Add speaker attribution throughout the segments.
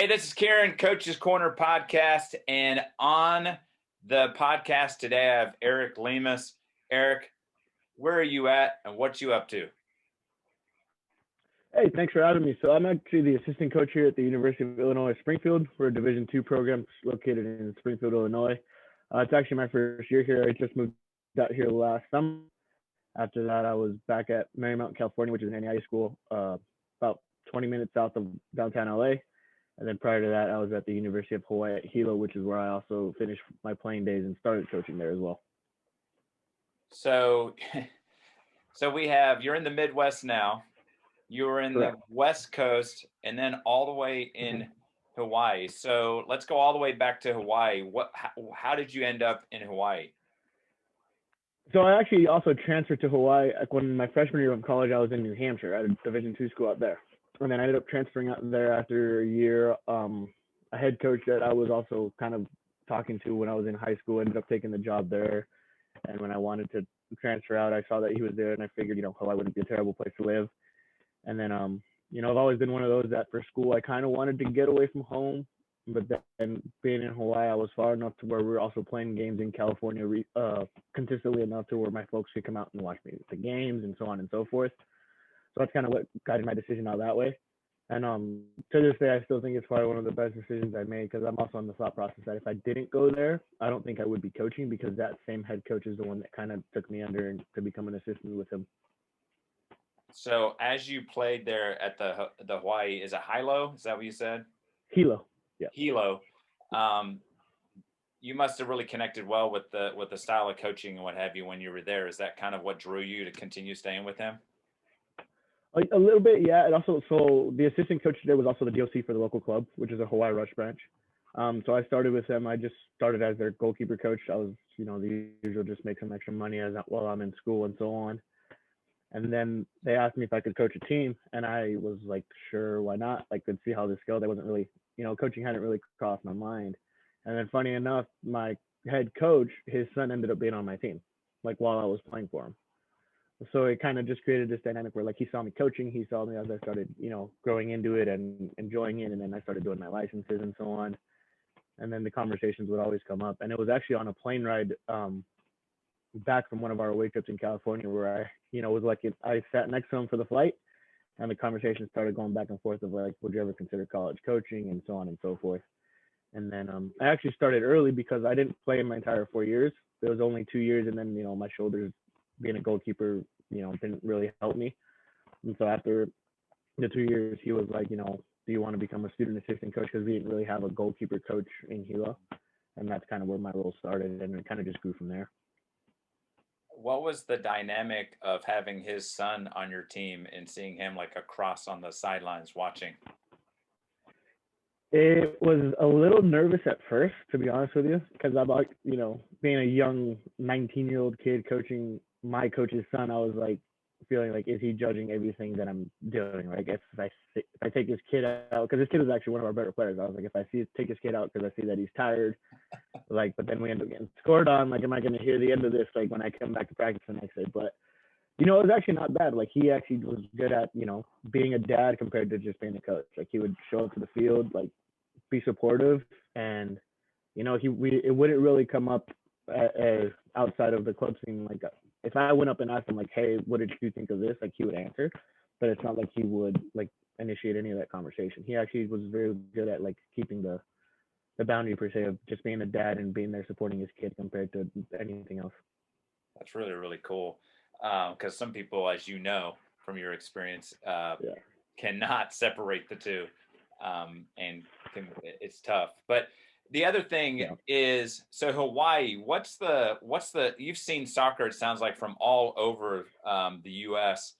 Speaker 1: Hey, this is Karen, Coach's Corner podcast. And on the podcast today, I have Erick Lemus. Erick, where are you at and what you up to?
Speaker 2: Hey, thanks for having me. So I'm actually the assistant coach here at the University of Illinois Springfield. We're a Division II program located in Springfield, Illinois. It's actually my first year here. I just moved out here last summer. After that, I was back at Marymount, California, which is an NAIA school, about 20 minutes south of downtown LA. And then prior to that, I was at the University of Hawaii at Hilo, which is where I also finished my playing days and started coaching there as well.
Speaker 1: So, we have, you're in the Midwest now. You were in
Speaker 2: Correct.
Speaker 1: the West Coast and then all the way in Hawaii. So let's go all the way back to Hawaii. How did you end up in Hawaii?
Speaker 2: So I actually also transferred to Hawaii. Like when my freshman year of college, I was in New Hampshire at a Division II school out there. And then I ended up transferring out there after a year. A head coach that I was also kind of talking to when I was in high school ended up taking the job there. And when I wanted to transfer out, I saw that he was there and I figured, Hawaii wouldn't be a terrible place to live. And then, I've always been one of those that for school, I kind of wanted to get away from home. But then being in Hawaii, I was far enough to where we were also playing games in California consistently enough to where my folks could come out and watch me the games and so on and so forth. So that's kind of what guided my decision out that way. And to this day, I still think it's probably one of the best decisions I made because I'm also on the thought process that if I didn't go there, I don't think I would be coaching because that same head coach is the one that kind of took me under to become an assistant with him.
Speaker 1: So as you played there at the Hawaii, is it Hilo? Is that what you said?
Speaker 2: Hilo. Yeah.
Speaker 1: Hilo. You must have really connected well with the style of coaching and what have you when you were there. Is that kind of what drew you to continue staying with him?
Speaker 2: A little bit, yeah. And also, so the assistant coach there was also the DOC for the local club, which is a Hawaii Rush branch. So I started with them. I just started as their goalkeeper coach. I was, the usual, just make some extra money while I'm in school and so on. And then they asked me if I could coach a team, and I was like, sure, why not? Like, could see how this goes. I wasn't really, coaching hadn't really crossed my mind. And then, funny enough, my head coach, his son ended up being on my team, like while I was playing for him. So it kind of just created this dynamic where, like, he saw me coaching, he saw me as I started, growing into it and enjoying it, and then I started doing my licenses and so on. And then the conversations would always come up, and it was actually on a plane ride back from one of our away trips in California where I sat next to him for the flight, and the conversation started going back and forth of like, would you ever consider college coaching and so on and so forth. And then I actually started early because I didn't play in my entire 4 years. There was only 2 years, and then my shoulders being a goalkeeper didn't really help me. And so after the 2 years, he was like, do you want to become a student assistant coach, because we didn't really have a goalkeeper coach in Hilo. And that's kind of where my role started, and it kind of just grew from there.
Speaker 1: What was the dynamic of having his son on your team and seeing him like across on the sidelines watching?
Speaker 2: It was a little nervous at first, to be honest with you, because I'm like, being a young 19-year-old kid coaching my coach's son, I was like feeling like, is he judging everything that I'm doing? Like if I take his kid out, because his kid was actually one of our better players, I was like, if I take his kid out because I see that he's tired, like, but then we end up getting scored on, like, am I going to hear the end of this, like, when I come back to practice the next day? But, it was actually not bad. Like, he actually was good at, being a dad compared to just being a coach. Like, he would show up to the field, like, be supportive, and, it wouldn't really come up as outside of the club scene. Like, if I went up and asked him, like, hey, what did you think of this? Like, he would answer, but it's not like he would, like, initiate any of that conversation. He actually was very good at, like, keeping the boundary per se of just being a dad and being there supporting his kid compared to anything else.
Speaker 1: That's really, really cool. Because some people, as you know from your experience, cannot separate the two, and it's tough. But the other thing is, so Hawaii, what's the you've seen soccer, it sounds like, from all over the U.S.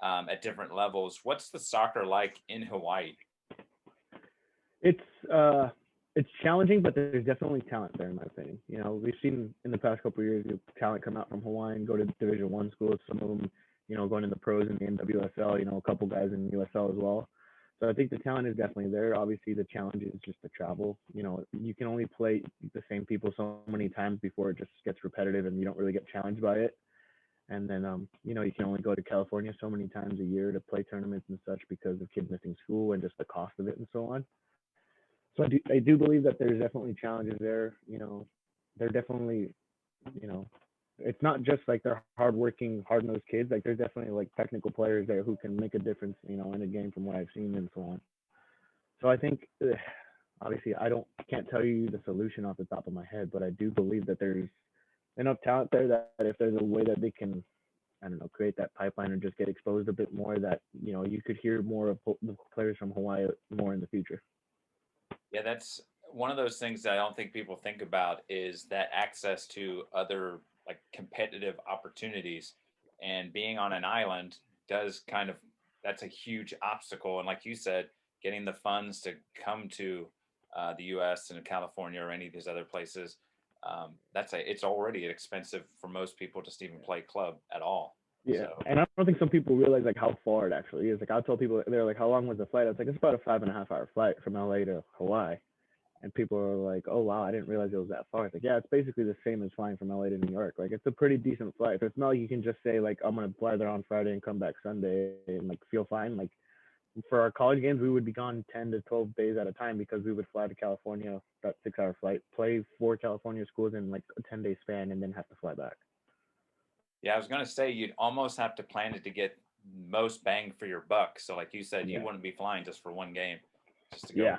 Speaker 1: At different levels. What's the soccer like in Hawaii?
Speaker 2: It's challenging, but there's definitely talent there, in my opinion. We've seen in the past couple of years talent come out from Hawaii and go to Division I schools. Some of them, going in the pros in the NWSL. A couple guys in USL as well. So I think the talent is definitely there. Obviously, the challenge is just the travel. You can only play the same people so many times before it just gets repetitive and you don't really get challenged by it. And then, you can only go to California so many times a year to play tournaments and such because of kids missing school and just the cost of it and so on. So I do believe that there's definitely challenges there. They're definitely, you know, it's not just like they're hardworking, hard-nosed kids. Like there's definitely like technical players there who can make a difference, in a game from what I've seen and so on. So I think, obviously, I can't tell you the solution off the top of my head, but I do believe that there's enough talent there that if there's a way that they can, I don't know, create that pipeline or just get exposed a bit more, that you could hear more of the players from Hawaii more in the future.
Speaker 1: Yeah, that's one of those things that I don't think people think about is that access to other like competitive opportunities, and being on an island does kind of, that's a huge obstacle. And like you said, getting the funds to come to the U.S. and California or any of these other places, it's already expensive for most people just to even play club at all.
Speaker 2: Yeah,
Speaker 1: So
Speaker 2: and I don't think some people realize like how far it actually is. Like I'll tell people, they're like, "How long was the flight?" I was like, "It's about a 5.5 hour flight from LA to Hawaii." And people are like, "Oh wow, I didn't realize it was that far." It's like, yeah, it's basically the same as flying from LA to New York. Like it's a pretty decent flight. It's not like you can just say like I'm gonna fly there on Friday and come back Sunday and like feel fine. Like for our college games, we would be gone 10 to 12 days at a time because we would fly to California, that 6 hour flight, play 4 California schools in like a 10-day span, and then have to fly back.
Speaker 1: yeah, I was gonna say you'd almost have to plan it to get most bang for your buck. So like you said, you
Speaker 2: Yeah.
Speaker 1: wouldn't be flying just for one game, just to go,
Speaker 2: Yeah.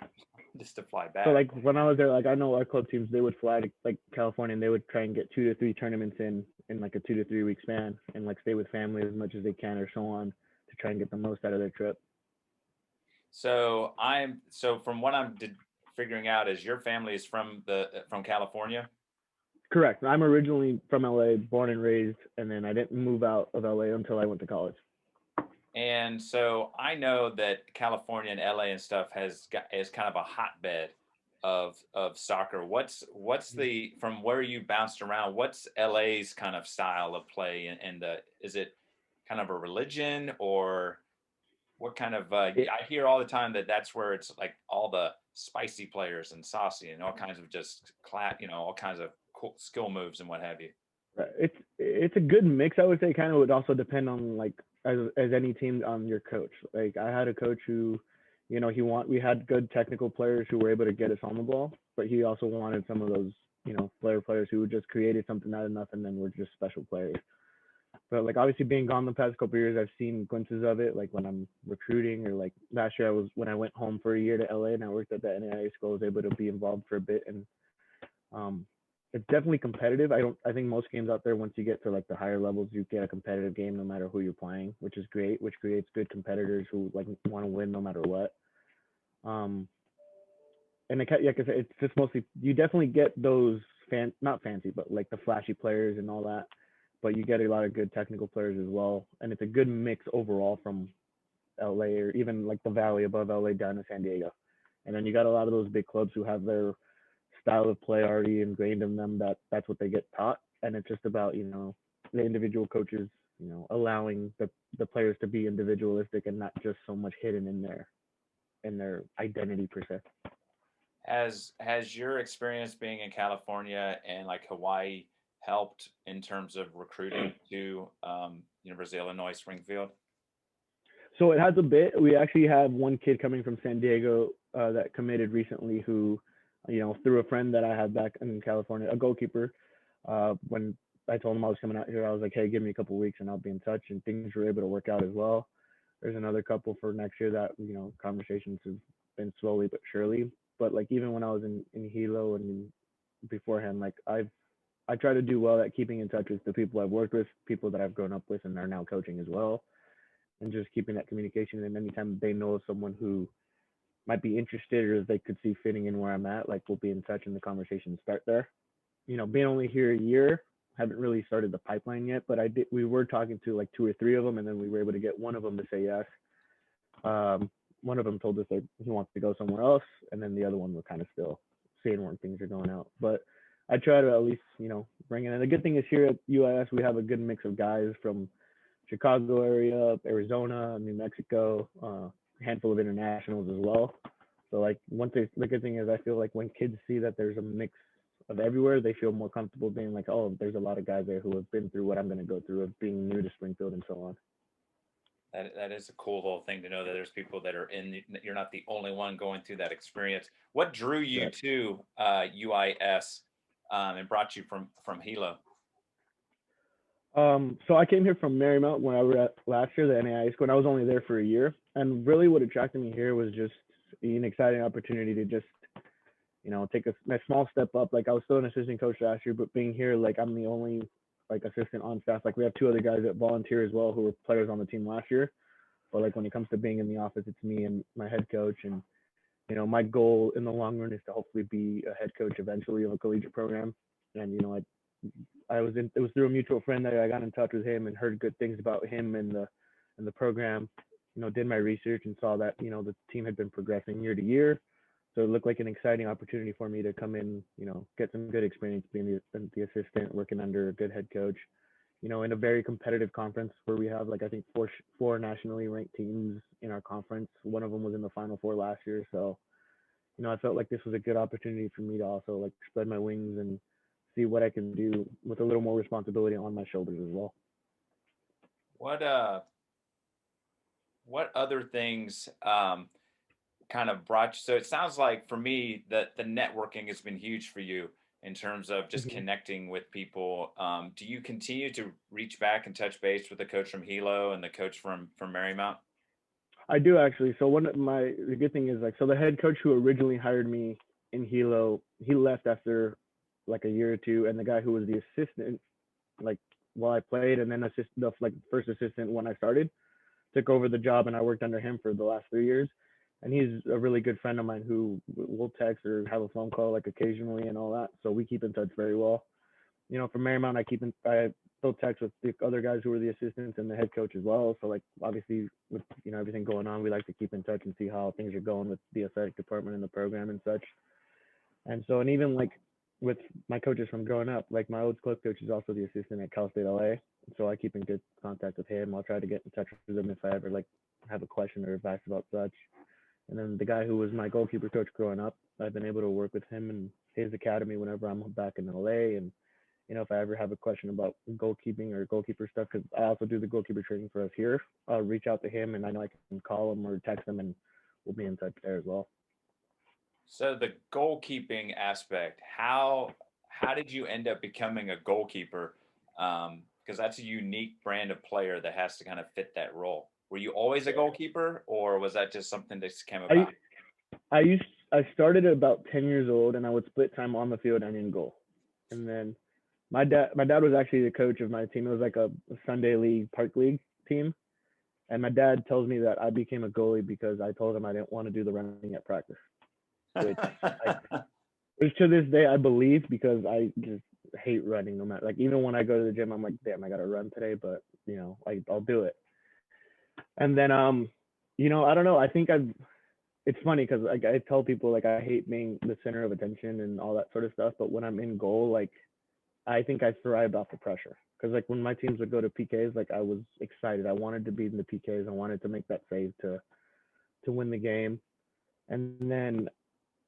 Speaker 1: just to fly
Speaker 2: So
Speaker 1: back.
Speaker 2: like when I was there, like I know our club teams, they would fly to like California and they would try and get 2 to 3 tournaments in like a 2 to 3 week span and like stay with family as much as they can or so on to try and get the most out of their trip.
Speaker 1: So from what figuring out is your family is from California.
Speaker 2: Correct. I'm originally from LA, born and raised, and then I didn't move out of LA until I went to college.
Speaker 1: And so I know that California and LA and stuff is kind of a hotbed of soccer. What's the, from where you bounced around, what's LA's kind of style of play, and the, is it kind of a religion, or what kind of
Speaker 2: It,
Speaker 1: I hear all the time that that's where it's like all the spicy players and saucy and all kinds of just all kinds of cool skill moves and what have you.
Speaker 2: it's a good mix. I would say kind of would also depend on like as any team on your coach. Like I had a coach who, we had good technical players who were able to get us on the ball, but he also wanted some of those players who just created something out of nothing and were just special players. But like obviously being gone the past couple of years, I've seen glimpses of it. Like when I'm recruiting, or like last year when I went home for a year to LA and I worked at the NAIA school, I was able to be involved for a bit, and um, it's definitely competitive. I think most games out there, once you get to like the higher levels, you get a competitive game no matter who you're playing, which is great, which creates good competitors who like want to win no matter what. Um, and like I said, it's just mostly you definitely get those not fancy, but like the flashy players and all that. But you get a lot of good technical players as well, and it's a good mix overall from LA or even like the valley above LA down to San Diego. And then you got a lot of those big clubs who have their style of play already ingrained in them, that's what they get taught, and it's just about the individual coaches allowing the players to be individualistic and not just so much hidden in their identity per se.
Speaker 1: Has your experience being in California and like Hawaii helped in terms of recruiting to University of Illinois Springfield?
Speaker 2: So it has a bit. We actually have one kid coming from San Diego that committed recently who, through a friend that I had back in California, a goalkeeper. When I told him I was coming out here, I was like, hey, give me a couple of weeks and I'll be in touch. And things were able to work out as well. There's another couple for next year that, conversations have been slowly but surely. But like even when I was in Hilo and beforehand, like I try to do well at keeping in touch with the people I've worked with, people that I've grown up with and are now coaching as well, and just keeping that communication. And anytime they know of someone who might be interested or they could see fitting in where I'm at, like we'll be in touch and the conversations start there. Being only here a year, haven't really started the pipeline yet, but we were talking to like 2 or 3 of them, and then we were able to get one of them to say yes. One of them told us that he wants to go somewhere else, and then the other one we're kind of still seeing where things are going out. But I try to at least, bring in. And the good thing is here at UIS, we have a good mix of guys from Chicago area, Arizona, New Mexico, a handful of internationals as well. So like the good thing is I feel like when kids see that there's a mix of everywhere, they feel more comfortable being like, oh, there's a lot of guys there who have been through what I'm going to go through of being new to Springfield and so on.
Speaker 1: that is a cool little thing to know that there's people that are you're not the only one going through that experience. What drew you
Speaker 2: Right.
Speaker 1: to UIS and brought you from Hilo?
Speaker 2: So I came here from Marymount when I was at last year, the NAIA school, and I was only there for a year. And really, what attracted me here was just an exciting opportunity to just, take a small step up. Like I was still an assistant coach last year, but being here, like I'm the only like assistant on staff. Like we have two other guys that volunteer as well who were players on the team last year. But like when it comes to being in the office, it's me and my head coach. And my goal in the long run is to hopefully be a head coach eventually of a collegiate program. And it was through a mutual friend that I got in touch with him and heard good things about him and the program. Did my research and saw that the team had been progressing year to year, so it looked like an exciting opportunity for me to come in, get some good experience being the assistant, working under a good head coach, in a very competitive conference where we have like I think four nationally ranked teams in our conference. One of them was in the Final Four last year, so I felt like this was a good opportunity for me to also like spread my wings and see what I can do with a little more responsibility on my shoulders as well.
Speaker 1: What other things kind of brought you? So it sounds like for me that the networking has been huge for you in terms of just
Speaker 2: Mm-hmm.
Speaker 1: connecting with people. Do you continue to reach back and touch base with the coach from Hilo and the coach from Marymount?
Speaker 2: I do actually. So the good thing is like so the head coach who originally hired me in Hilo, he left after like a year or two, and the guy who was the assistant, like while I played, and then the like first assistant when I started, took over the job, and I worked under him for the last 3 years. And he's a really good friend of mine who will text or have a phone call like occasionally and all that. So we keep in touch very well. From Marymount, I still text with the other guys who are the assistants and the head coach as well. So like obviously with everything going on, we like to keep in touch and see how things are going with the athletic department and the program and such. And even like with my coaches from growing up, like my old club coach is also the assistant at Cal State LA. So I keep in good contact with him. I'll try to get in touch with him if I ever like have a question or advice about such. And then the guy who was my goalkeeper coach growing up, I've been able to work with him and his academy whenever I'm back in LA. And if I ever have a question about goalkeeping or goalkeeper stuff, because I also do the goalkeeper training for us here, I'll reach out to him, and I know I can call him or text him, and we'll be in touch there as well.
Speaker 1: So the goalkeeping aspect, how did you end up becoming a goalkeeper? Because that's a unique brand of player that has to kind of fit that role. Were you always a goalkeeper, or was that just something that just came about?
Speaker 2: I started at about 10 years old, and I would split time on the field and in goal. And then my dad was actually the coach of my team. It was like a Sunday league, park league team. And my dad tells me that I became a goalie because I told him I didn't want to do the running at practice, which to this day I believe, because I just hate running no matter, like even when I go to the gym, I'm like, damn, I gotta run today, but I'll do it. And then I don't know. I think it's funny because like I tell people like I hate being the center of attention and all that sort of stuff, but when I'm in goal, like I think I thrived off the pressure. Because like when my teams would go to PKs, like I was excited. I wanted to be in the PKs. I wanted to make that save to win the game. And then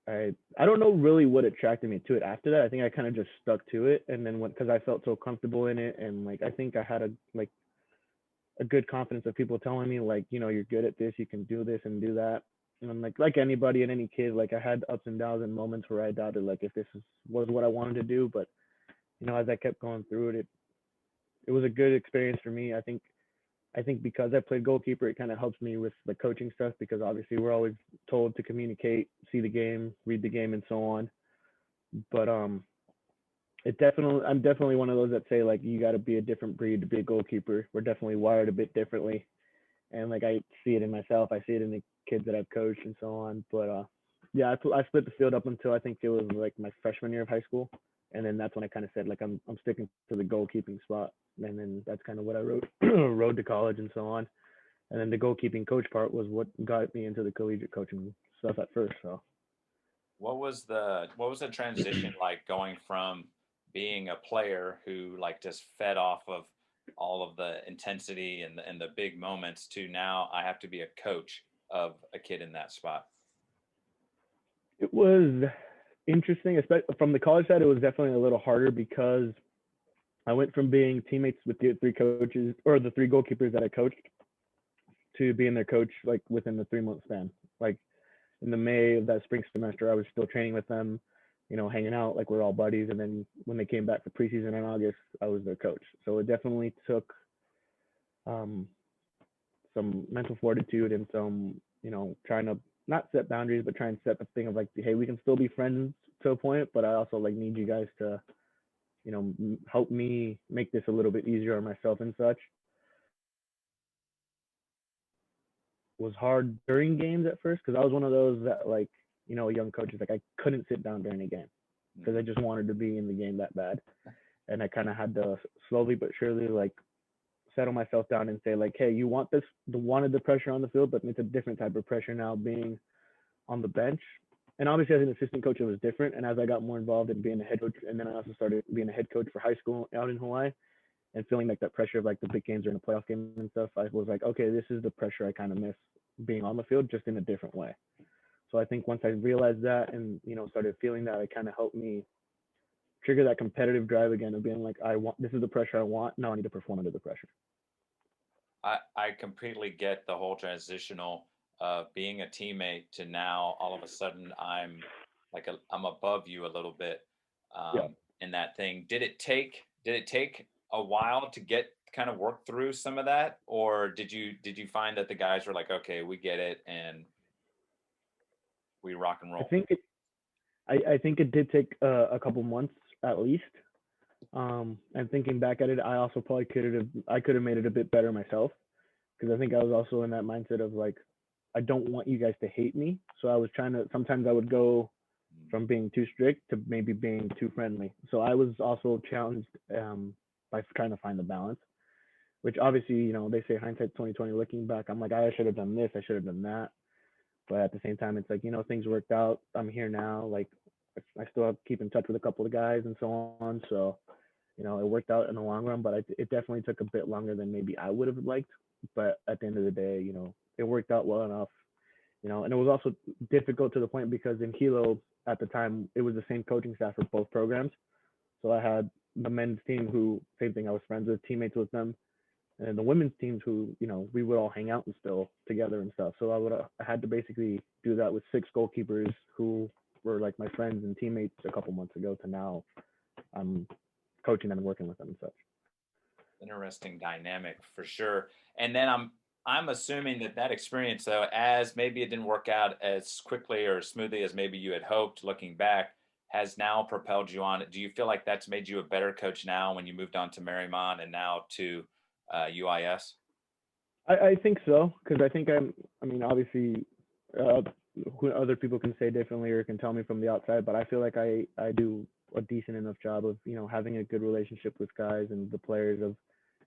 Speaker 2: I don't know really what attracted me to it after that. I think I kind of just stuck to it, and then because I felt so comfortable in it, and like I think I had a good confidence of people telling me like you're good at this, you can do this and do that. And I'm like anybody and any kid, like I had ups and downs and moments where I doubted like if was what I wanted to do, but as I kept going through it, it was a good experience for me. I think because I played goalkeeper, it kind of helps me with the coaching stuff, because obviously we're always told to communicate, see the game, read the game, and so on. But I'm definitely one of those that say like you got to be a different breed to be a goalkeeper. We're definitely wired a bit differently, and like I see it in myself, I see it in the kids that I've coached and so on. But yeah, I split the field up until I think it was like my freshman year of high school, and then that's when I kind of said like I'm sticking to the goalkeeping spot, and then that's kind of what I wrote rode to college and so on. And then the goalkeeping coach part was what got me into the collegiate coaching stuff at first. So
Speaker 1: What was the transition like going from being a player who like just fed off of all of the intensity and the big moments to now I have to be a coach of a kid in that spot?
Speaker 2: it was interesting, especially from the college side. It was definitely a little harder because I went from being teammates with the three coaches or the three goalkeepers that I coached to being their coach like within the 3 month span. Like in the May of that spring semester, I was still training with them, hanging out like we're all buddies. And then when they came back for preseason in August, I was their coach. So it definitely took um, some mental fortitude and some, trying to not set boundaries, but try and set the thing of like, hey, we can still be friends to a point, but I also like need you guys to, help me make this a little bit easier on myself and such. Was hard during games at first because I was one of those that like, young coaches, like I couldn't sit down during a game because I just wanted to be in the game that bad. And I kind of had to slowly but surely like settle myself down and say like, hey, you wanted the pressure on the field, but it's a different type of pressure now being on the bench. And obviously as an assistant coach, it was different. And as I got more involved in being a head coach, and then I also started being a head coach for high school out in Hawaii and feeling like that pressure of like the big games or in the playoff game and stuff, I was like, okay, this is the pressure I kind of miss being on the field, just in a different way. So I think once I realized that and, started feeling that, it kind of helped me trigger that competitive drive again of being like, this is the pressure I want. Now I need to perform under the pressure.
Speaker 1: I completely get the whole transitional being a teammate to now all of a sudden I'm above you a little bit in that thing. Did it take a while to get kind of work through some of that, or did you find that the guys were like, okay, we get it and we rock and roll?
Speaker 2: I think it did take a couple months at least. And thinking back at it, I also probably could have made it a bit better myself, because I think I was also in that mindset of like, I don't want you guys to hate me. So I was sometimes I would go from being too strict to maybe being too friendly. So I was also challenged by trying to find the balance, which obviously, they say hindsight 2020, looking back, I'm like, I should have done this, I should have done that. But at the same time, it's like, things worked out. I'm here now. Like I still have keep in touch with a couple of guys and so on. So, it worked out in the long run, but it definitely took a bit longer than maybe I would have liked. But at the end of the day, it worked out well enough, and it was also difficult to the point because in Hilo at the time, it was the same coaching staff for both programs. So I had the men's team who, same thing, I was friends with, teammates with them, and the women's teams who, we would all hang out and still together and stuff. So I had to basically do that with 6 goalkeepers who were like my friends and teammates a couple months ago to now I'm coaching them and working with them and such.
Speaker 1: Interesting dynamic for sure. And then I'm assuming that experience, though, as maybe it didn't work out as quickly or smoothly as maybe you had hoped, looking back, has now propelled you on. Do you feel like that's made you a better coach now when you moved on to Marymount and now to UIS?
Speaker 2: I think so, because I think obviously other people can say differently or can tell me from the outside, but I feel like I do a decent enough job of, having a good relationship with guys and the players of,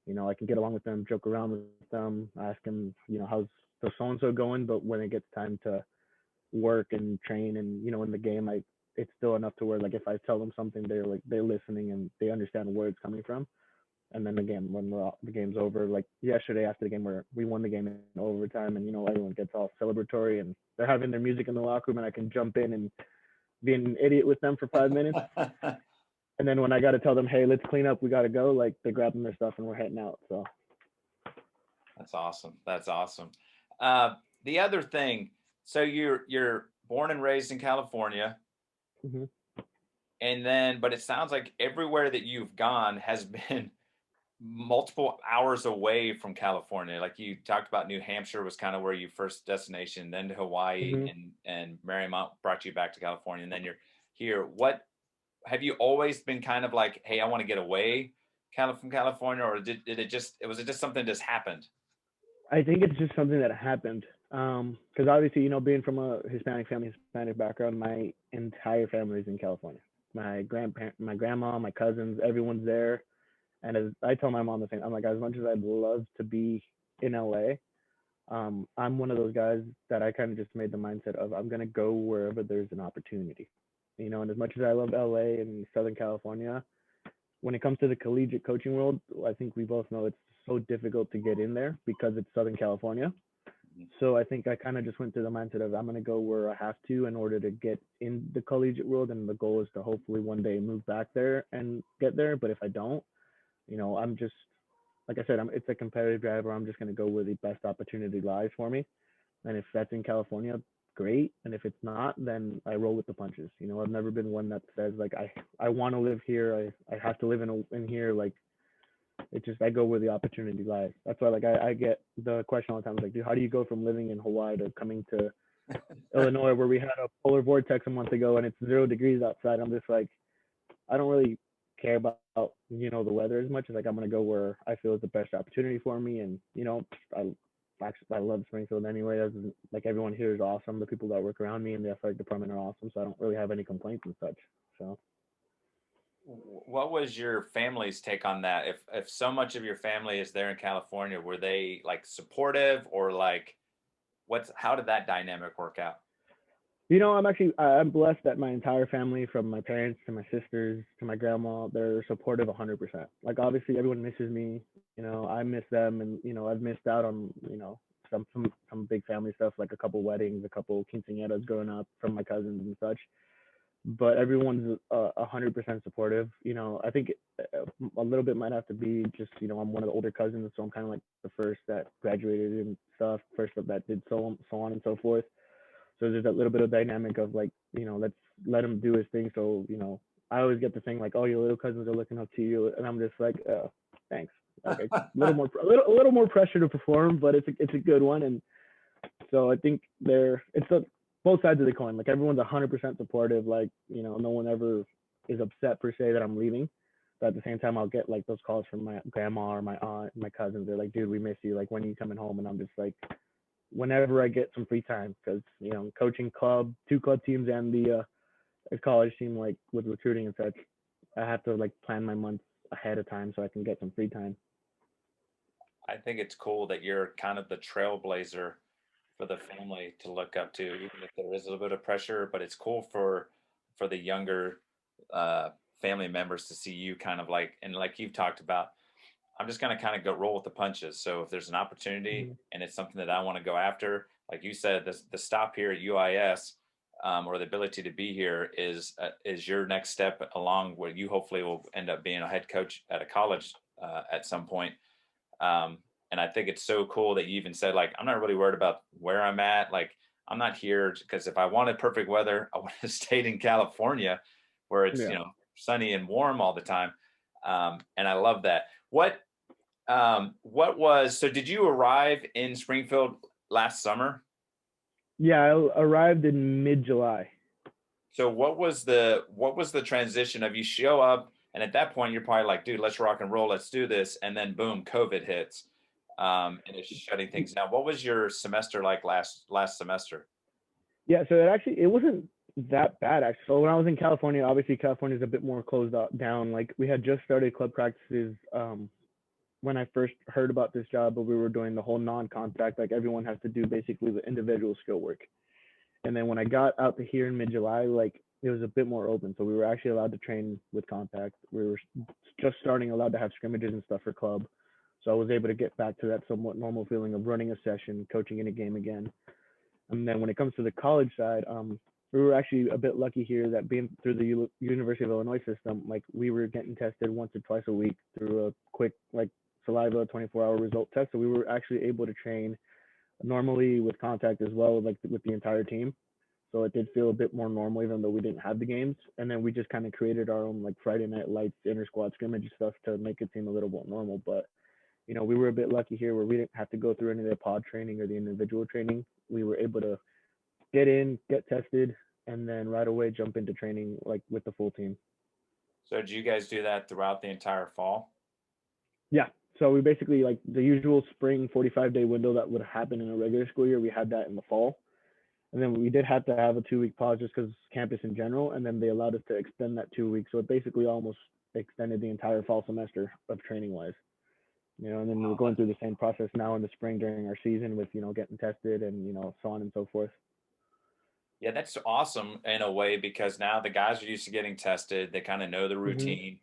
Speaker 2: I can get along with them, joke around with them, ask them, how's the so-and-so going, but when it gets time to work and train and, in the game, it's still enough to where like if I tell them something, they're listening and they understand where it's coming from. And then again, when the game's over, like yesterday after the game where we won the game in overtime and, everyone gets all celebratory and they're having their music in the locker room and I can jump in and be an idiot with them for 5 minutes. And then when I got to tell them, hey, let's clean up, we got to go, like they're grabbing their stuff and we're heading out. So
Speaker 1: that's awesome. That's awesome. The other thing, so you're born and raised in California.
Speaker 2: Mm-hmm.
Speaker 1: And then, but it sounds like everywhere that you've gone has been multiple hours away from California. Like you talked about, New Hampshire was kind of where you first destination, then to Hawaii,
Speaker 2: mm-hmm.
Speaker 1: and Marymount brought you back to California, and then you're here. What have you always been kind of like, hey, I want to get away from California, or was it just something that just happened?
Speaker 2: I think it's just something that happened. Because obviously, being from a Hispanic family, Hispanic background, my entire family is in California. My grandma, my cousins, everyone's there. And as I tell my mom the same, I'm like, as much as I'd love to be in LA, I'm one of those guys that I kind of just made the mindset of I'm gonna go wherever there's an opportunity. And as much as I love LA and Southern California, when it comes to the collegiate coaching world, I think we both know it's so difficult to get in there because it's Southern California. So I think I kind of just went through the mindset of I'm going to go where I have to in order to get in the collegiate world. And the goal is to hopefully one day move back there and get there. But if I don't, I'm just like I said, it's a competitive drive where I'm just going to go where the best opportunity lies for me. And if that's in California, great. And if it's not, then I roll with the punches. You know, I've never been one that says like I want to live here. I have to live in here. Like it just I go where the opportunity lies. That's why like I get the question all the time like, dude, how do you go from living in Hawaii to coming to Illinois where we had a polar vortex a month ago and it's 0 degrees outside? I'm just like, I don't really care about the weather as much as like I'm gonna go where I feel is the best opportunity for me. And I love Springfield anyway. As like everyone here is awesome. The people that work around me and the athletic department are awesome. So I don't really have any complaints and such. So
Speaker 1: What was your family's take on that? If so much of your family is there in California, were they like supportive or like how did that dynamic work out?
Speaker 2: I'm blessed that my entire family, from my parents to my sisters to my grandma, they're supportive 100%. Like obviously everyone misses me, I miss them, and I've missed out on some big family stuff like a couple weddings, a couple quinceañeras growing up from my cousins and such. But everyone's 100% supportive. I think a little bit might have to be just I'm one of the older cousins, so I'm kind of like the first that graduated and stuff, first that did so on and so forth. So there's that little bit of dynamic of like, let's let him do his thing. So, I always get the thing like, oh, your little cousins are looking up to you, and I'm just like, thanks. Okay, a little more pressure to perform, but it's a good one. And so I think both sides of the coin. Like everyone's 100% supportive. Like no one ever is upset per se that I'm leaving. But at the same time, I'll get like those calls from my grandma or my aunt, my cousins. They're like, dude, we miss you. Like when are you coming home? And I'm just like, whenever I get some free time, because coaching two club teams and the college team, like with recruiting and such, I have to like plan my months ahead of time so I can get some free time.
Speaker 1: I think it's cool that you're kind of the trailblazer for the family to look up to, even if there is a little bit of pressure. But it's cool for the younger family members to see you kind of like, and like you've talked about, I'm just going to kind of go roll with the punches. So if there's an opportunity and it's something that I want to go after, like you said, the stop here at UIS or the ability to be here is your next step along where you hopefully will end up being a head coach at a college at some point. And I think it's so cool that you even said, like, I'm not really worried about where I'm at. Like, I'm not here because if I wanted perfect weather, I would have stayed in California where it's, sunny and warm all the time. And I love that. So did you arrive in Springfield last summer?
Speaker 2: Yeah, I arrived in mid-July.
Speaker 1: So what was the transition of you show up and at that point you're probably like, dude, let's rock and roll, let's do this. And then boom, COVID hits and it's shutting things down. What was your semester like last semester?
Speaker 2: Yeah, so it wasn't that bad actually. So when I was in California, obviously California is a bit more closed down. Like we had just started club practices when I first heard about this job, but we were doing the whole non-contact, like everyone has to do basically the individual skill work. And then when I got out to here in mid-July, like it was a bit more open. So we were actually allowed to train with contact. We were just allowed to have scrimmages and stuff for club. So I was able to get back to that somewhat normal feeling of running a session, coaching in a game again. And then when it comes to the college side, we were actually a bit lucky here that being through the University of Illinois system, like we were getting tested once or twice a week through a quick like saliva 24-hour result test. So we were actually able to train normally with contact as well, like with the entire team. So it did feel a bit more normal, even though we didn't have the games. And then we just kind of created our own like Friday night lights, inter squad scrimmage stuff to make it seem a little more normal. But we were a bit lucky here where we didn't have to go through any of the pod training or the individual training. We were able to get in, get tested, and then right away jump into training like with the full team.
Speaker 1: So did you guys do that throughout the entire fall?
Speaker 2: Yeah. So we basically like the usual spring 45-day window that would happen in a regular school year. We had that in the fall. And then we did have to have a 2-week pause just because campus in general. And then they allowed us to extend that 2 weeks. So it basically almost extended the entire fall semester of training wise. And then we're going through the same process now in the spring during our season with, getting tested and, so on and so forth.
Speaker 1: Yeah, that's awesome in a way because now the guys are used to getting tested. They kind of know the routine.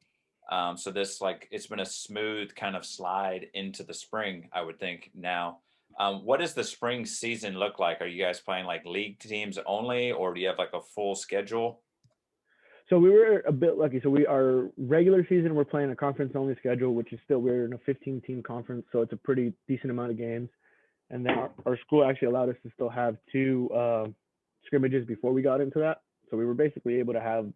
Speaker 1: So this it's been a smooth kind of slide into the spring, I would think now. What does the spring season look like? Are you guys playing like league teams only, or do you have like a full schedule?
Speaker 2: So we were a bit lucky. So our regular season, we're playing a conference only schedule, which is still, we're in a 15-team conference, so it's a pretty decent amount of games. And then our school actually allowed us to still have two scrimmages before we got into that. So we were basically able to have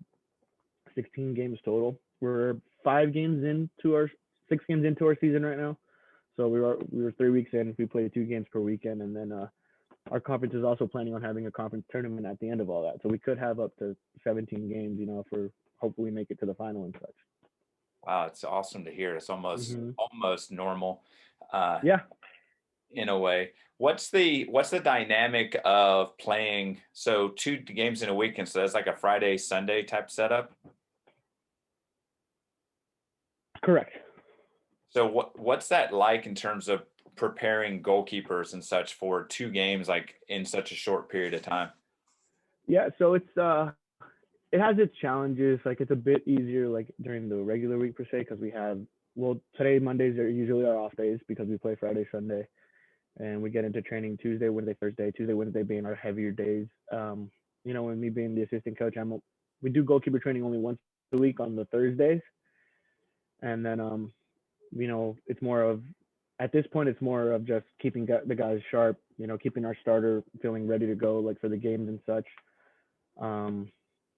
Speaker 2: 16 games total. We're 6 games into our season right now. So we were 3 weeks in. We played 2 games per weekend, and then our conference is also planning on having a conference tournament at the end of all that. So we could have up to 17 games, if we hopefully make it to the final and such.
Speaker 1: Wow, it's awesome to hear. It's almost
Speaker 2: Mm-hmm.
Speaker 1: almost normal,
Speaker 2: Yeah,
Speaker 1: in a way. What's the dynamic of playing so 2 games in a weekend? So that's like a Friday Sunday type setup.
Speaker 2: correct.
Speaker 1: So what's that like in terms of preparing goalkeepers and such for 2 games like in such a short period of time?
Speaker 2: Yeah, so it has its challenges. Like it's a bit easier like during the regular week per se because we have, well, today Mondays are usually our off days because we play Friday, Sunday, and we get into training Tuesday, Wednesday, Thursday. Tuesday, Wednesday being our heavier days. And me being the assistant coach, we do goalkeeper training only once a week on the Thursdays, and then it's more of, at this point it's more of just keeping the guys sharp, keeping our starter feeling ready to go like for the games and such.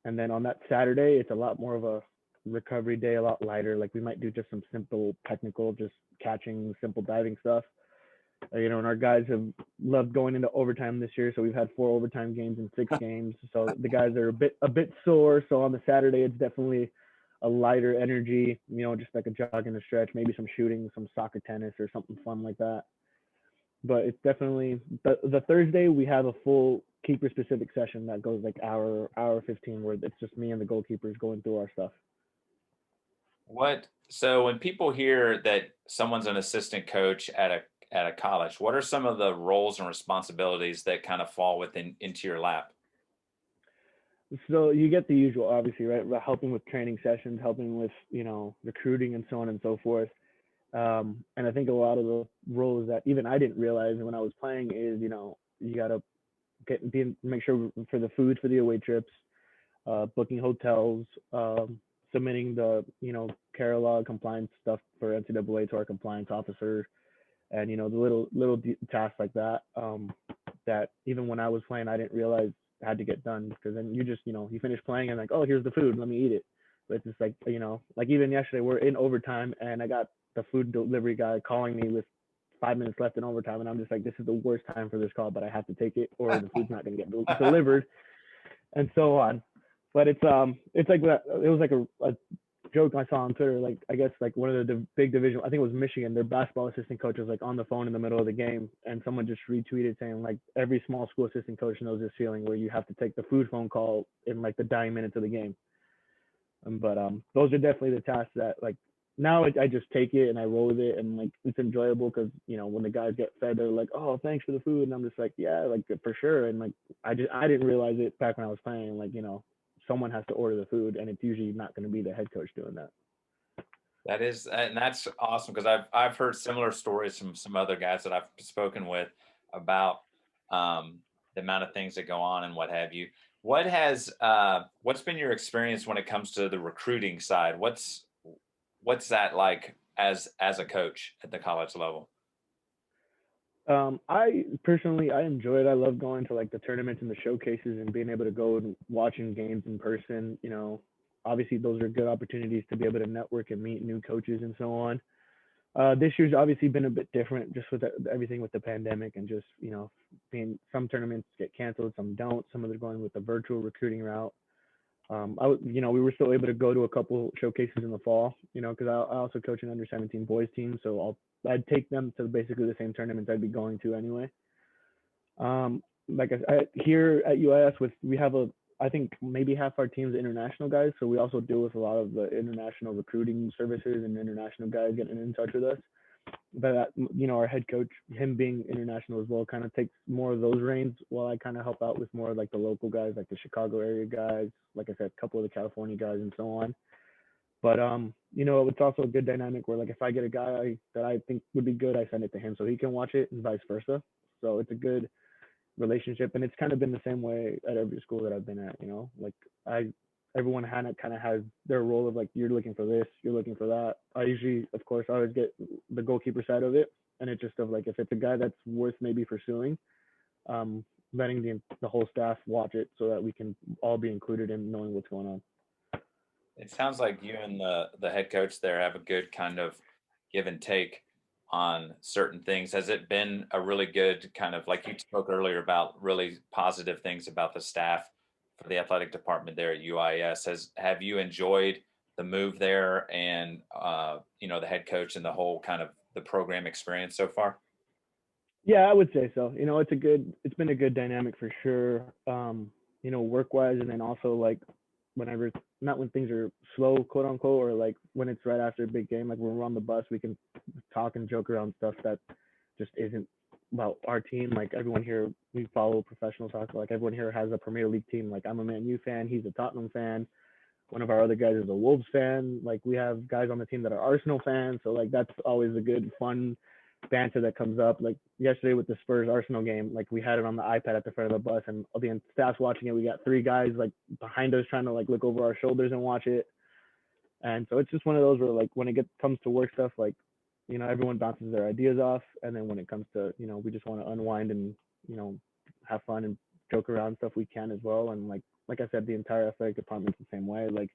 Speaker 2: And then on that Saturday, it's a lot more of a recovery day, a lot lighter. Like we might do just some simple technical, just catching, simple diving stuff. And our guys have loved going into overtime this year. So we've had 4 overtime games in 6 games. So the guys are a bit sore. So on the Saturday, it's definitely a lighter energy, just like a jog and a stretch, maybe some shooting, some soccer, tennis, or something fun like that. But it's definitely the Thursday we have a full keeper specific session that goes like hour 15 where it's just me and the goalkeepers going through our stuff.
Speaker 1: So when people hear that someone's an assistant coach at a college, what are some of the roles and responsibilities that kind of fall into your lap?
Speaker 2: So you get the usual, obviously, right? Helping with training sessions, helping with recruiting and so on and so forth. And I think a lot of the roles that even I didn't realize when I was playing is you gotta make sure for the food for the away trips, booking hotels, submitting the care log compliance stuff for NCAA to our compliance officer, and the little tasks like that. That even when I was playing, I didn't realize had to get done, because then you just you finish playing and like, oh, here's the food, let me eat it. But it's just like like even yesterday we're in overtime and I got the food delivery guy calling me with 5 minutes left in overtime, and I'm just like, this is the worst time for this call, but I have to take it or the food's not going to get delivered, and so on. But it's like that. It was like a joke I saw on Twitter. Like I guess like one of the big division, I think it was Michigan, their basketball assistant coach was like on the phone in the middle of the game, and someone just retweeted saying like every small school assistant coach knows this feeling where you have to take the food phone call in like the dying minutes of the game. But those are definitely the tasks that like now I just take it and I roll with it, and like it's enjoyable because when the guys get fed, they're like, oh, thanks for the food, and I'm just like, yeah, like for sure. And like I didn't realize it back when I was playing, like someone has to order the food, and it's usually not going to be the head coach doing that.
Speaker 1: And that's awesome because I've heard similar stories from some other guys that I've spoken with about the amount of things that go on and what have you. What's been your experience when it comes to the recruiting side? What's that like as a coach at the college level?
Speaker 2: I personally, I enjoy it. I love going to like the tournaments and the showcases and being able to go and watching games in person. Obviously those are good opportunities to be able to network and meet new coaches and so on. This year's obviously been a bit different just with everything with the pandemic, and just being some tournaments get canceled, some don't. Some of them are going with the virtual recruiting route. We were still able to go to a couple showcases in the fall, because I also coach an under 17 boys team, so I'd take them to basically the same tournaments I'd be going to anyway. Like here at UIS, we have I think maybe half our team's international guys, so we also deal with a lot of the international recruiting services and international guys getting in touch with us. But our head coach, him being international as well, kind of takes more of those reins, while I kind of help out with more of like the local guys, like the Chicago area guys, like I said, a couple of the California guys and so on. But it's also a good dynamic where like if I get a guy that I think would be good, I send it to him so he can watch it, and vice versa. So it's a good relationship, and it's kind of been the same way at every school that I've been at. Like everyone kind of has their role of like, you're looking for this, you're looking for that. I usually, of course, I always get the goalkeeper side of it, and it's just of like, if it's a guy that's worth maybe pursuing, um, letting the whole staff watch it so that we can all be included in knowing what's going on.
Speaker 1: It sounds like you and the head coach there have a good kind of give and take on certain things. Has it been a really good kind of, like you spoke earlier about really positive things about the staff for the athletic department there at UIS? Have you enjoyed the move there and the head coach and the whole kind of the program experience so far?
Speaker 2: Yeah, I would say so. It's been a good dynamic for sure. Work wise, and then also like whenever, not when things are slow, quote unquote, or like when it's right after a big game, like when we're on the bus, we can talk and joke around stuff that just isn't about our team. Like everyone here, we follow professional soccer. Like everyone here has a Premier League team. Like I'm a Man U fan, he's a Tottenham fan. One of our other guys is a Wolves fan. Like we have guys on the team that are Arsenal fans. So like that's always a good fun banter that comes up. Like yesterday with the Spurs Arsenal game, like we had it on the iPad at the front of the bus, and all the staff's watching it. We got three guys like behind us trying to like look over our shoulders and watch it. And so it's just one of those where like when it comes to work stuff, like everyone bounces their ideas off, and then when it comes to we just want to unwind and have fun and joke around stuff, we can as well. And like I said, the entire athletic department's the same way. Like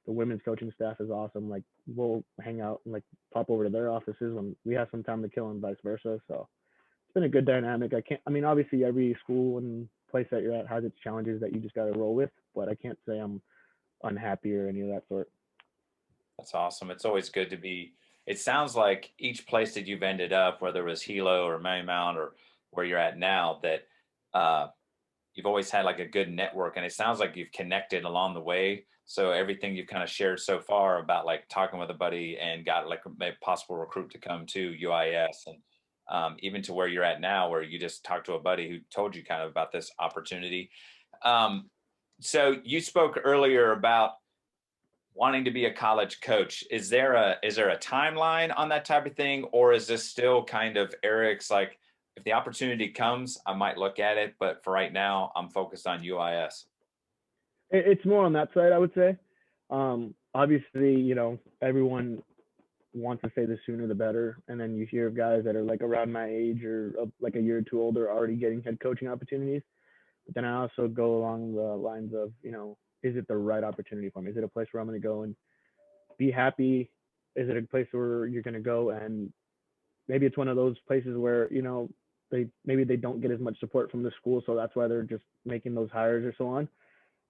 Speaker 2: the women's coaching staff is awesome. Like we'll hang out and like pop over to their offices when we have some time to kill and vice versa. So it's been a good dynamic. Obviously every school and place that you're at has its challenges that you just got to roll with, but I can't say I'm unhappy or any of that sort.
Speaker 1: That's awesome. It's always good to be. It sounds like each place that you've ended up, whether it was Hilo or Marymount or where you're at now, that you've always had like a good network, and it sounds like you've connected along the way. So everything you've kind of shared so far about like talking with a buddy and got like a possible recruit to come to UIS, and even to where you're at now, where you just talked to a buddy who told you kind of about this opportunity. So you spoke earlier about wanting to be a college coach. Is there a timeline on that type of thing, or is this still kind of Erick's like, if the opportunity comes, I might look at it, but for right now, I'm focused on UIS?
Speaker 2: It's more on that side, I would say. Obviously, everyone wants to say the sooner the better, and then you hear of guys that are like around my age or like a year or two older already getting head coaching opportunities. But then I also go along the lines of, is it the right opportunity for me? Is it a place where I'm going to go and be happy? Is it a place where you're going to go and maybe it's one of those places where they don't get as much support from the school, so that's why they're just making those hires or so on?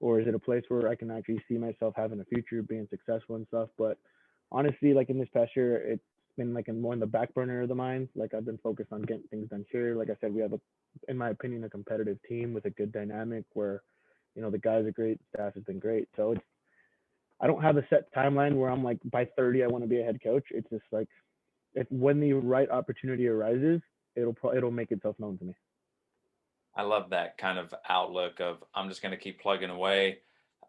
Speaker 2: Or is it a place where I can actually see myself having a future, being successful and stuff? But honestly, like in this past year, it's been like more in the back burner of the mind. Like I've been focused on getting things done here. Like I said, we have in my opinion, a competitive team with a good dynamic where the guys are great, staff has been great. So I don't have a set timeline where I'm like by 30 I want to be a head coach. It's just like when the right opportunity arises, it'll make itself known to me.
Speaker 1: I love that kind of outlook of I'm just going to keep plugging away.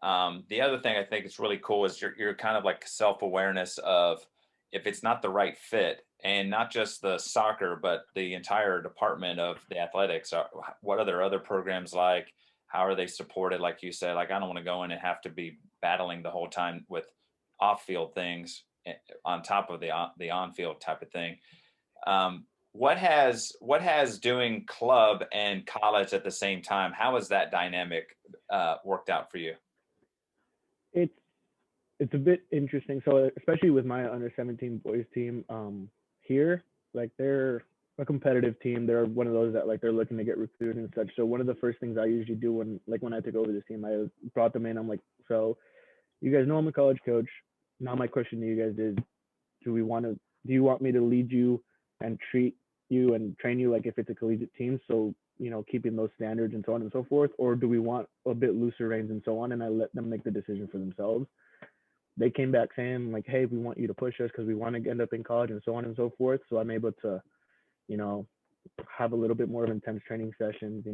Speaker 1: The other thing I think is really cool is you're kind of like self-awareness of if it's not the right fit, and not just the soccer, but the entire department of the athletics. What are their other programs like? How are they supported? Like you said, like I don't want to go in and have to be battling the whole time with off-field things on top of the on-field type of thing. What has doing club and college at the same time? How has that dynamic worked out for you?
Speaker 2: It's a bit interesting. So especially with my under 17 boys team here, like they're a competitive team. They're one of those that like they're looking to get recruited and such. So one of the first things I usually do when I took over this team, I brought them in. I'm like, so you guys know I'm a college coach. Now my question to you guys is, do you want me to lead you and treat you and train you like if it's a collegiate team? So, keeping those standards and so on and so forth, or do we want a bit looser reins and so on? And I let them make the decision for themselves. They came back saying like, hey, we want you to push us because we want to end up in college and so on and so forth. So I'm able to, have a little bit more of intense training sessions,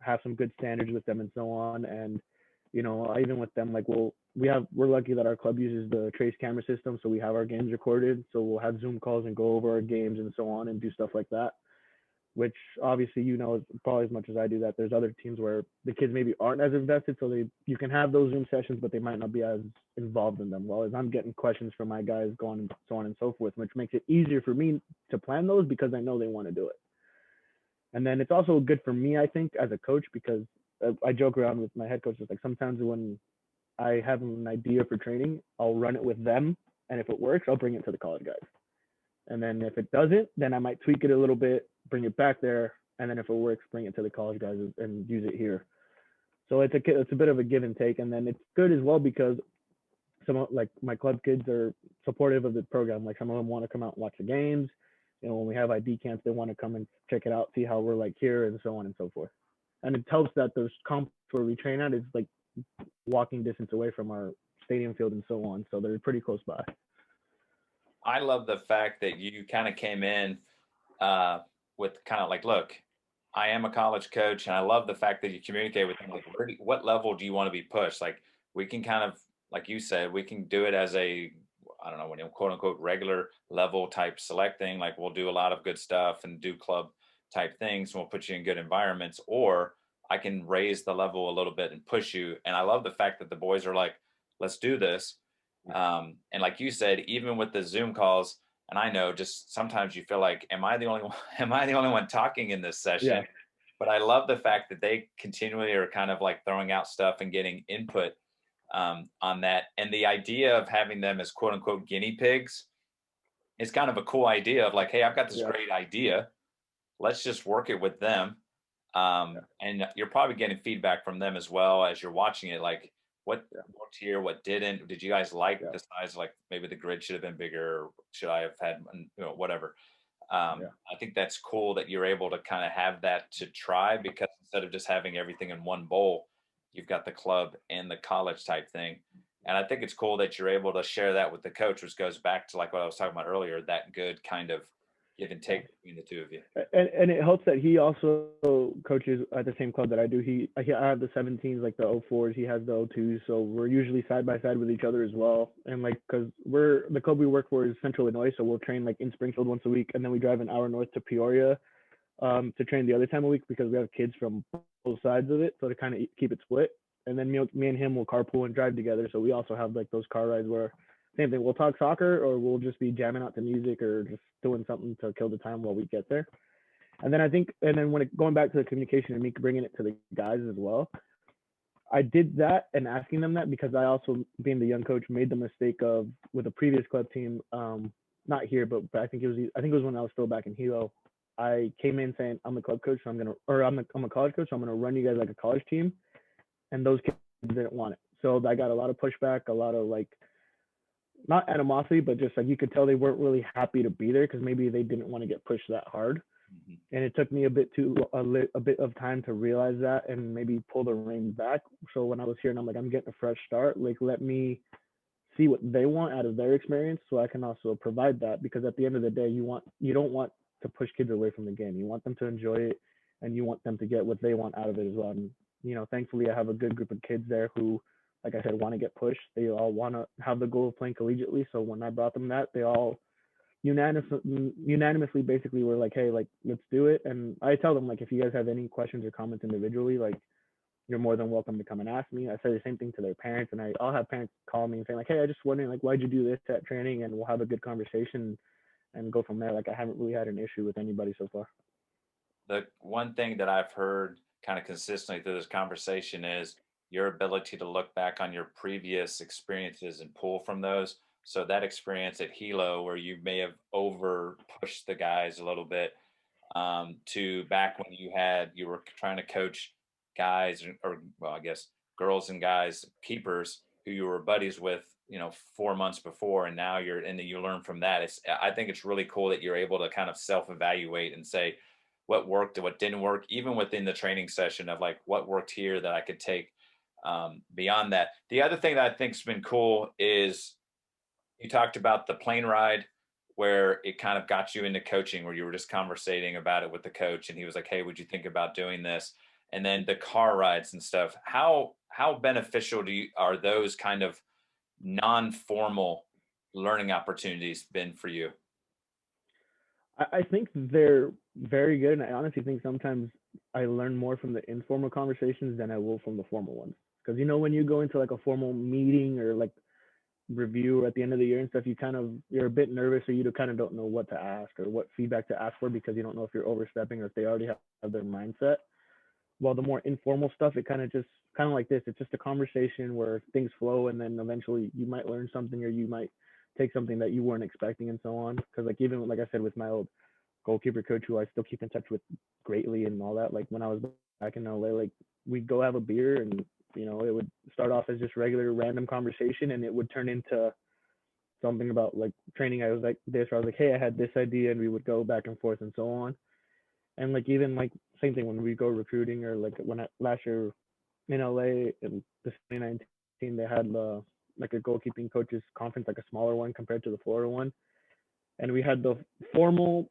Speaker 2: have some good standards with them and so on. And, even with them, like we're lucky that our club uses the Trace camera system. So we have our games recorded. So we'll have Zoom calls and go over our games and so on and do stuff like that. which obviously is probably as much as I do that there's other teams where the kids maybe aren't as invested, so you can have those Zoom sessions, but they might not be as involved in them. Well, as I'm getting questions from my guys going and so on and so forth, which makes it easier for me to plan those because I know they want to do it. And then it's also good for me, I think, as a coach, because I joke around with my head coaches, like sometimes when I have an idea for training, I'll run it with them, and if it works, I'll bring it to the college guys. And then if it doesn't, then I might tweak it a little bit, bring it back there, and then if it works, bring it to the college guys and use it here. So it's a bit of a give and take, and then it's good as well because some of, like, my club kids are supportive of the program. Like some of them want to come out and watch the games. When we have ID camps, they want to come and check it out, see how we're like here, and so on and so forth. And it helps that those comps where we train at is like walking distance away from our stadium field and so on, so they're pretty close by.
Speaker 1: I love the fact that you kind of came in with kind of like, look, I am a college coach, and I love the fact that you communicate with them. Like, what level do you want to be pushed? Like, we can kind of, like you said, we can do it as a, I don't know, when you quote unquote regular level type selecting. Like, we'll do a lot of good stuff and do club type things, and we'll put you in good environments. Or I can raise the level a little bit and push you. And I love the fact that the boys are like, let's do this. And like you said, even with the Zoom calls, and I know just sometimes you feel like, am I the only one? Am I the only one talking in this session?
Speaker 2: Yeah.
Speaker 1: But I love the fact that they continually are kind of like throwing out stuff and getting input on that. And the idea of having them as quote unquote guinea pigs is kind of a cool idea of like, hey, I've got this
Speaker 2: Yeah.
Speaker 1: great idea. Let's just work it with them. And you're probably getting feedback from them as well as you're watching it. Like, what worked here, what didn't? Did you guys like the size? Like, maybe the grid should have been bigger. Or should I have had, whatever. I think that's cool that you're able to kind of have that to try, because instead of just having everything in one bowl, you've got the club and the college type thing. And I think it's cool that you're able to share that with the coach, which goes back to like what I was talking about earlier, that good kind of give and take between the two of you.
Speaker 2: And it helps that he also coaches at the same club that I do. I have the 17s, like the 04s, he has the 02s, so we're usually side by side with each other as well. And like, because the club we work for is Central Illinois, so we'll train like in Springfield once a week, and then we drive an hour north to Peoria to train the other time a week because we have kids from both sides of it, so to kind of keep it split. And then me and him will carpool and drive together, so we also have like those car rides where same thing, we'll talk soccer or we'll just be jamming out to music or just doing something to kill the time while we get there. And then when going back to the communication and me bringing it to the guys as well, I did that and asking them that because I also, being the young coach, made the mistake of, with a previous club team, not here, but I think it was when I was still back in Hilo. I came in saying I'm the club coach, so I'm a college coach, so I'm gonna run you guys like a college team, and those kids didn't want it. So I got a lot of pushback, a lot of like, not animosity, but just like you could tell they weren't really happy to be there because maybe they didn't want to get pushed that hard. Mm-hmm. And it took me a bit of time to realize that and maybe pull the reins back. So when I was here and I'm like, I'm getting a fresh start, like let me see what they want out of their experience so I can also provide that, because at the end of the day, you don't want to push kids away from the game. You want them to enjoy it and you want them to get what they want out of it as well. And thankfully I have a good group of kids there who, like I said, want to get pushed. They all want to have the goal of playing collegiately. So when I brought them that, they all unanimously basically were like, hey, like, let's do it. And I tell them, like, if you guys have any questions or comments individually, like, you're more than welcome to come and ask me. I say the same thing to their parents, and I'll have parents call me and say like, hey, I just wondering, like, why'd you do this at training? And we'll have a good conversation and go from there. Like, I haven't really had an issue with anybody so far.
Speaker 1: The one thing that I've heard kind of consistently through this conversation is your ability to look back on your previous experiences and pull from those. So that experience at Hilo, where you may have over pushed the guys a little bit, to back when you were trying to coach guys, or well, I guess girls and guys, keepers who you were buddies with, 4 months before, and now you learn from that. I think it's really cool that you're able to kind of self-evaluate and say what worked and what didn't work, even within the training session, of like what worked here that I could take beyond that. The other thing that I think's been cool is you talked about the plane ride where it kind of got you into coaching, where you were just conversating about it with the coach and he was like, hey, would you think about doing this? And then the car rides and stuff. How beneficial are those kind of non-formal learning opportunities been for you?
Speaker 2: I think they're very good, and I honestly think sometimes I learn more from the informal conversations than I will from the formal ones. Because when you go into like a formal meeting or like review at the end of the year and stuff, you're a bit nervous, or you kind of don't know what to ask or what feedback to ask for, because you don't know if you're overstepping or if they already have their mindset. While the more informal stuff, it kind of like this. It's just a conversation where things flow, and then eventually you might learn something, or you might take something that you weren't expecting, and so on. Because like even like I said with my old goalkeeper coach, who I still keep in touch with greatly and all that. Like when I was back in LA, like we'd go have a beer, and it would start off as just regular random conversation, and it would turn into something about like training. I was like this, or I was like, hey, I had this idea, and we would go back and forth and so on. And like even like same thing when we go recruiting, or like last year in LA in the 2019, they had like a goalkeeping coaches conference, like a smaller one compared to the Florida one, and we had the formal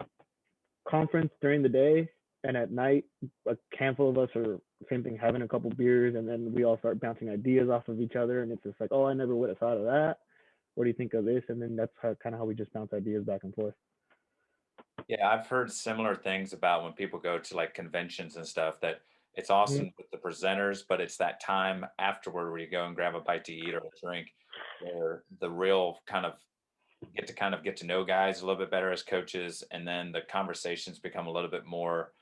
Speaker 2: conference during the day, and at night a handful of us are same thing, having a couple beers, and then we all start bouncing ideas off of each other, and it's just like, oh, I never would have thought of that. What do you think of this? And then that's how we just bounce ideas back and forth.
Speaker 1: Yeah, I've heard similar things about when people go to like conventions and stuff, that it's
Speaker 2: Mm-hmm.
Speaker 1: awesome with the presenters, but it's that time afterward where you go and grab a bite to eat or a drink, where the real kind of get to know guys a little bit better as coaches, and then the conversations become a little bit more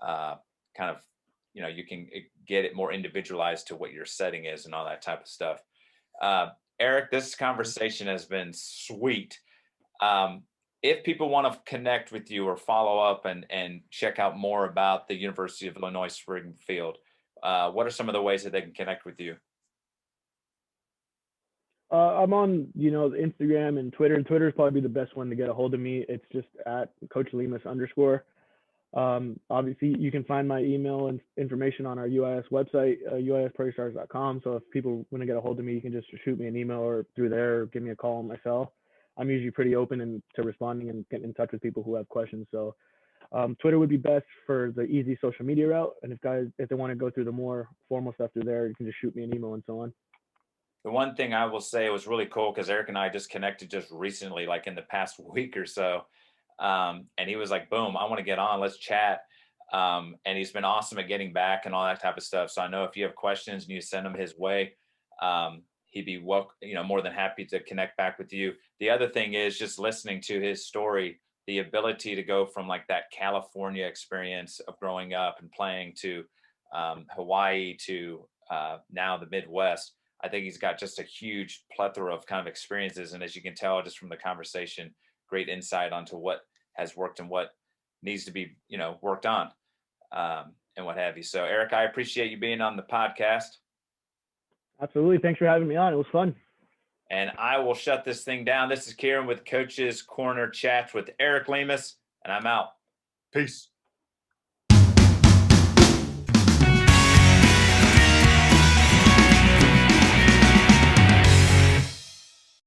Speaker 1: uh, kind of, you can get it more individualized to what your setting is and all that type of stuff. uh, Eric, this conversation has been sweet. um, if people want to connect with you or follow up and check out more about the University of Illinois Springfield, what are some of the ways that they can connect with you?
Speaker 2: I'm on, Instagram and Twitter. And Twitter is probably the best one to get a hold of me. It's just at Coach Lemus _. Obviously, you can find my email and information on our UIS website, uisprostars.com. So if people want to get a hold of me, you can just shoot me an email or through there, or give me a call on my cell. I'm usually pretty open to responding and getting in touch with people who have questions. So Twitter would be best for the easy social media route. And if they want to go through the more formal stuff through there, you can just shoot me an email and so on.
Speaker 1: The one thing I will say was really cool, because Eric and I just connected just recently, like in the past week or so. And he was like, boom, I want to get on, let's chat. And he's been awesome at getting back and all that type of stuff. So I know if you have questions and you send them his way, he'd be more than happy to connect back with you. The other thing is just listening to his story, the ability to go from like that California experience of growing up and playing to Hawaii to now the Midwest. I think he's got just a huge plethora of kind of experiences. And as you can tell just from the conversation, great insight onto what has worked and what needs to be, worked on, and what have you. So Eric, I appreciate you being on the podcast.
Speaker 2: Absolutely. Thanks for having me on. It was fun.
Speaker 1: And I will shut this thing down. This is Kieran with Coach's Corner Chats with Erick Lemus, and I'm out. Peace.